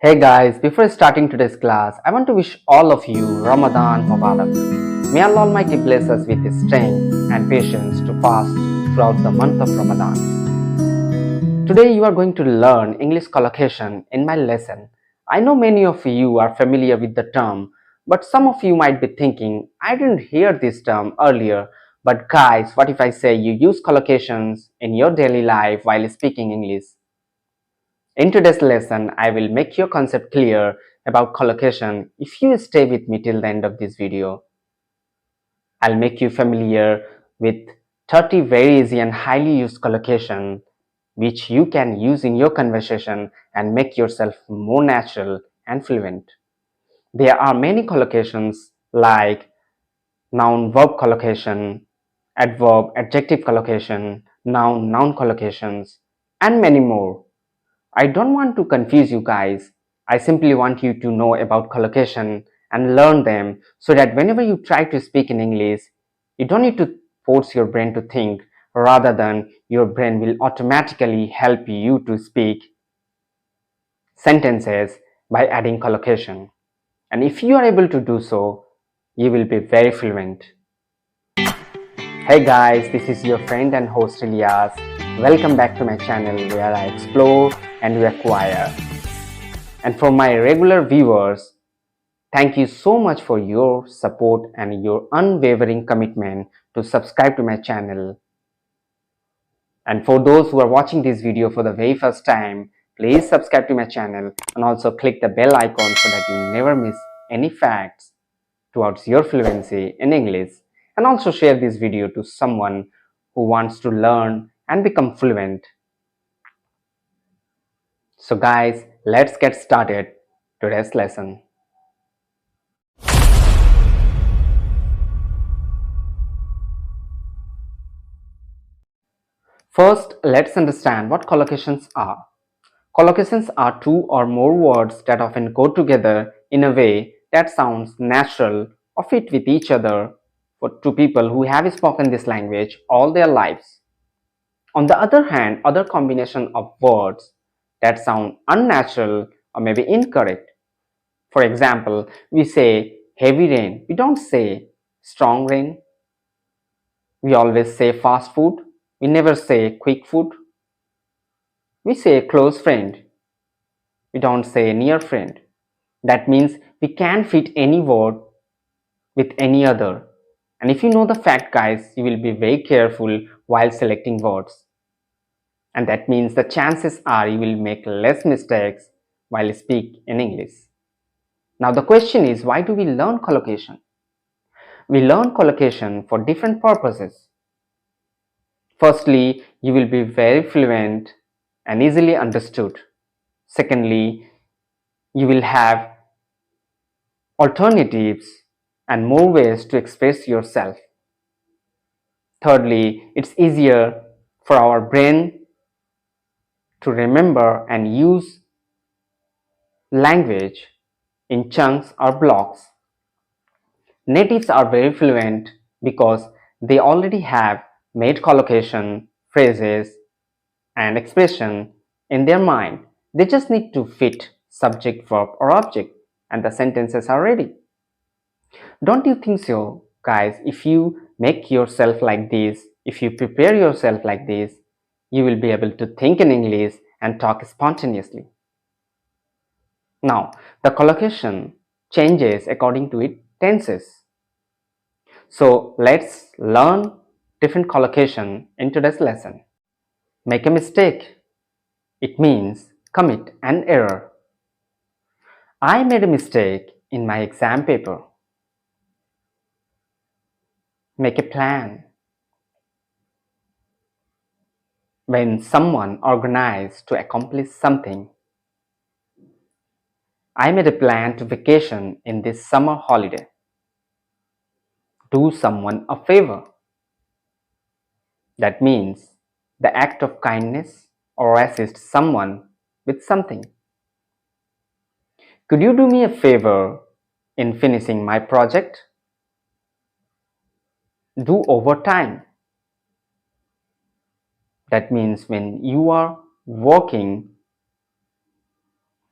Hey guys, before starting today's class, I want to wish all of you Ramadan Mubarak. May Allah Almighty bless us with His strength and patience to fast throughout the month of Ramadan. Today you are going to learn English collocation in my lesson. I know many of you are familiar with the term, but some of you might be thinking, I didn't hear this term earlier. But guys, what if I say you use collocations in your daily life while speaking English? In today's lesson, I will make your concept clear about collocation if you stay with me till the end of this video. I'll make you familiar with 30 very easy and highly used collocation which you can use in your conversation and make yourself more natural and fluent. There are many collocations like noun-verb collocation, adverb-adjective collocation, noun-noun collocations, and many more. I don't want to confuse you guys. I simply want you to know about collocation and learn them so that whenever you try to speak in English, you don't need to force your brain to think, rather than your brain will automatically help you to speak sentences by adding collocation. And if you are able to do so, you will be very fluent. Hey guys, this is your friend and host Elias. Welcome back to my channel where I explore and we acquire. And for my regular viewers, thank you so much for your support and your unwavering commitment to subscribe to my channel. And for those who are watching this video for the very first time, please subscribe to my channel and also click the bell icon so that you never miss any facts towards your fluency in English. And also share this video to someone who wants to learn and become fluent. So guys, let's get started today's lesson. First, let's understand what collocations are. Collocations are two or more words that often go together in a way that sounds natural or fit with each other for two people who have spoken this language all their lives. On the other hand, other combination of words that sound unnatural or maybe incorrect. For example, we say heavy rain, we don't say strong rain. We always say fast food, we never say quick food. We say close friend, we don't say near friend. That means we can fit any word with any other. And if you know the fact, guys, you will be very careful while selecting words. And that means the chances are you will make less mistakes while speak in English. Now the question is, why do we learn collocation? We learn collocation for different purposes. Firstly, you will be very fluent and easily understood. Secondly, you will have alternatives and more ways to express yourself. Thirdly, it's easier for our brain to remember and use language in chunks or blocks. Natives are very fluent because they already have made collocation, phrases, and expression in their mind. They just need to fit subject, verb, or object, and the sentences are ready. Don't you think so, guys? If you make yourself like this, if you prepare yourself like this, you will be able to think in English and talk spontaneously. Now, the collocation changes according to its tenses. So let's learn different collocation in today's lesson. Make a mistake. It means commit an error. I made a mistake in my exam paper. Make a plan. When someone organized to accomplish something. I made a plan to vacation in this summer holiday. Do someone a favor. That means the act of kindness or assist someone with something. Could you do me a favor in finishing my project? Do overtime. That means when you are working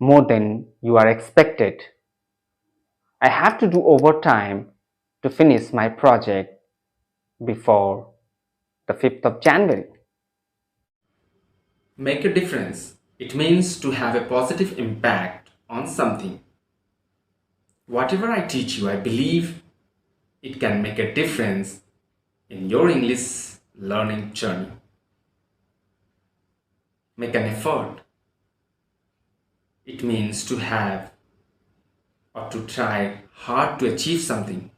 more than You are expected. I have to do overtime to finish my project before the 5th of January. Make a difference. It means to have a positive impact on something. Whatever I teach you, I believe it can make a difference in your English learning journey. Make an effort. It means to have or to try hard to achieve something.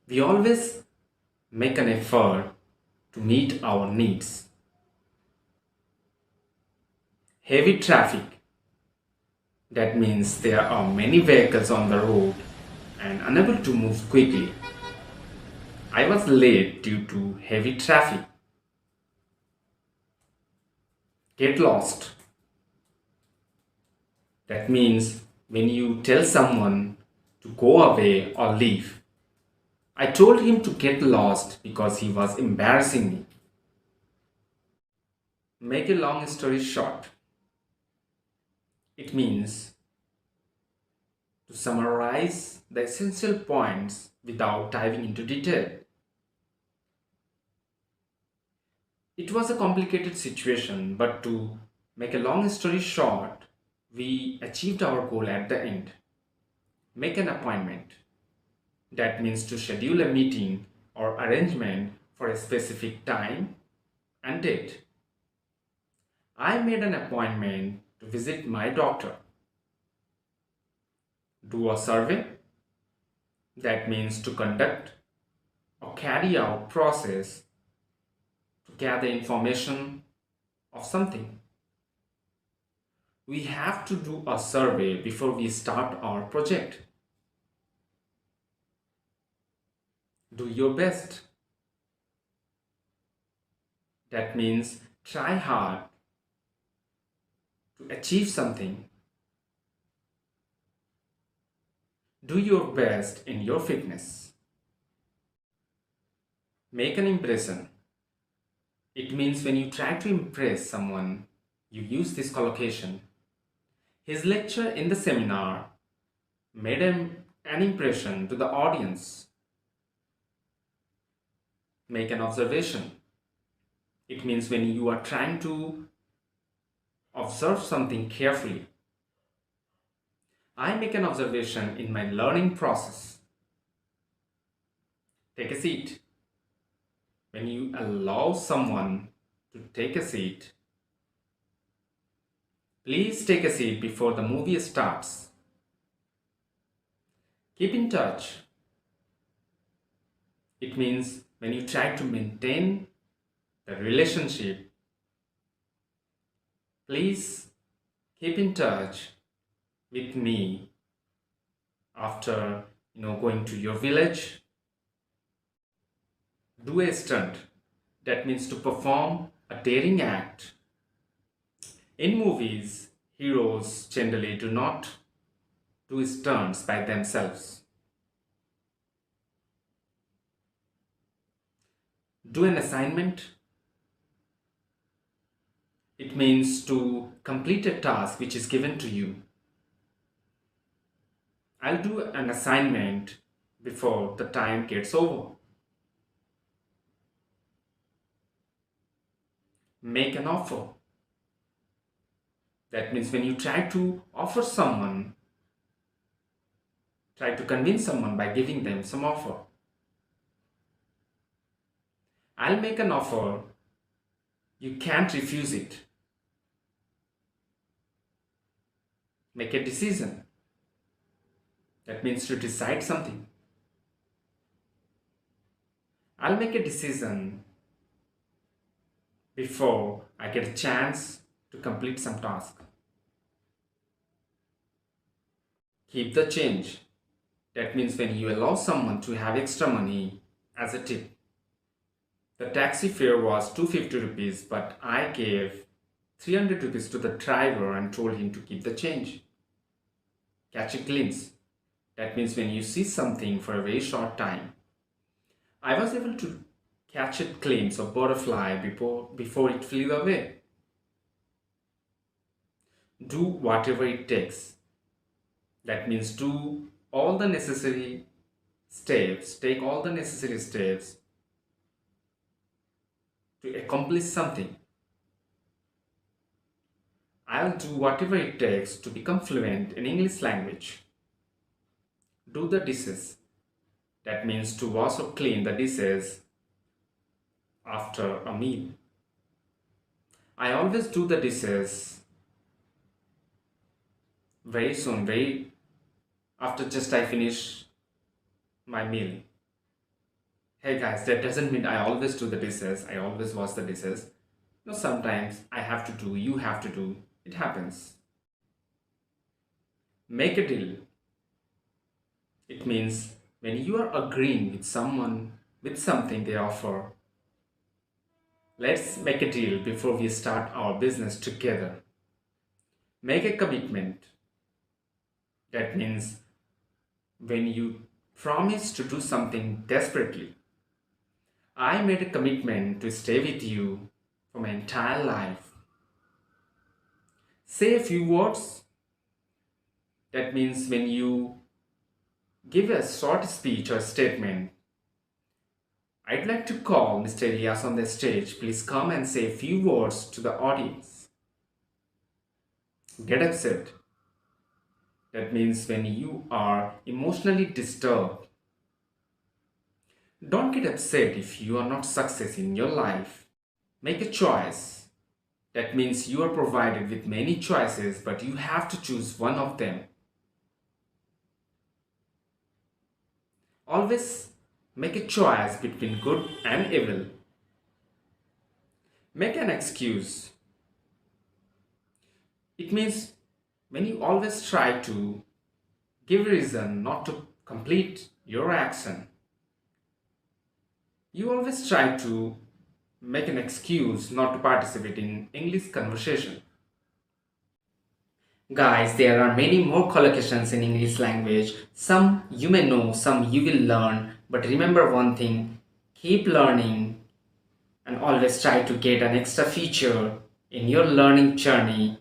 We always make an effort to meet our needs. Heavy traffic. That means there are many vehicles on the road and unable to move quickly. I was late due to heavy traffic. Get lost. That means when you tell someone to go away or leave. I told him to get lost because he was embarrassing me. Make a long story short. It means to summarize the essential points without diving into detail. It was a complicated situation, but to make a long story short, we achieved our goal at the end. Make an appointment. That means to schedule a meeting or arrangement for a specific time and date. I made an appointment to visit my doctor. Do a survey. That means to conduct or carry out process to gather information of something. We have to do a survey before we start our project. Do your best. That means try hard to achieve something. Do your best in your fitness. Make an impression. It means when you try to impress someone, you use this collocation. His lecture in the seminar made an impression to the audience. Make an observation. It means when you are trying to observe something carefully. I make an observation in my learning process. Take a seat. When you allow someone to take a seat, please take a seat before the movie starts. Keep in touch. It means when you try to maintain the relationship, please keep in touch with me after going to your village. Do a stunt. That means to perform a daring act. In movies, heroes generally do not do stunts by themselves. Do an assignment. It means to complete a task which is given to you. I'll do an assignment before the time gets over. Make an offer. That means when you try to offer someone, try to convince someone by giving them some offer. I'll make an offer. You can't refuse it. Make a decision. That means to decide something. I'll make a decision before I get a chance to complete some task. Keep the change. That means when you allow someone to have extra money as a tip. The taxi fare was 250 rupees, but I gave 300 rupees to the driver and told him to keep the change. Catch a glimpse. That means when you see something for a very short time. I was able to catch a glimpse of butterfly before it flew away. Do whatever it takes. That means do all the necessary steps, take all the necessary steps to accomplish something. I'll do whatever it takes to become fluent in English language. Do the dishes. That means to wash or clean the dishes after a meal. I always do the dishes very soon, very after just I finish my meal. Hey guys, that doesn't mean I always do the dishes, I always wash the dishes. No, sometimes I have to do, you have to do, it happens. Make a deal. It means when you are agreeing with someone with something they offer, let's make a deal before we start our business together. Make a commitment. That means when you promise to do something desperately. I made a commitment to stay with you for my entire life. Say a few words. That means when you give a short speech or statement, I'd like to call Mr. Elias on the stage. Please come and say a few words to the audience. Get upset. That means when you are emotionally disturbed. Don't get upset if you are not success in your life. Make a choice. That means you are provided with many choices, but you have to choose one of them. Always make a choice between good and evil. Make an excuse. It means when you always try to give reason not to complete your action. You always try to make an excuse not to participate in English conversation. Guys, there are many more collocations in English language. Some you may know, some you will learn. But remember one thing, keep learning and always try to get an extra feature in your learning journey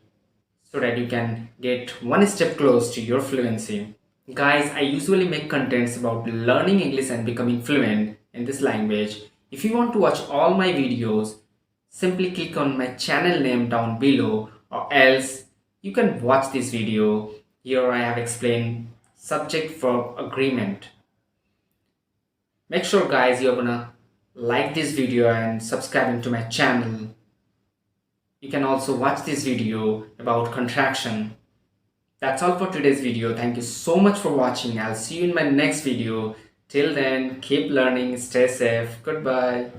so that you can get one step close to your fluency. Guys, I usually make contents about learning English and becoming fluent in this language. If you want to watch all my videos, simply click on my channel name down below, or else you can watch this video. Here I have explained subject verb agreement. Make sure guys you're gonna like this video and subscribing to my channel. You can also watch this video about contraction. That's all for today's video. Thank you so much for watching. I'll see you in my next video. Till then, keep learning, stay safe. Goodbye.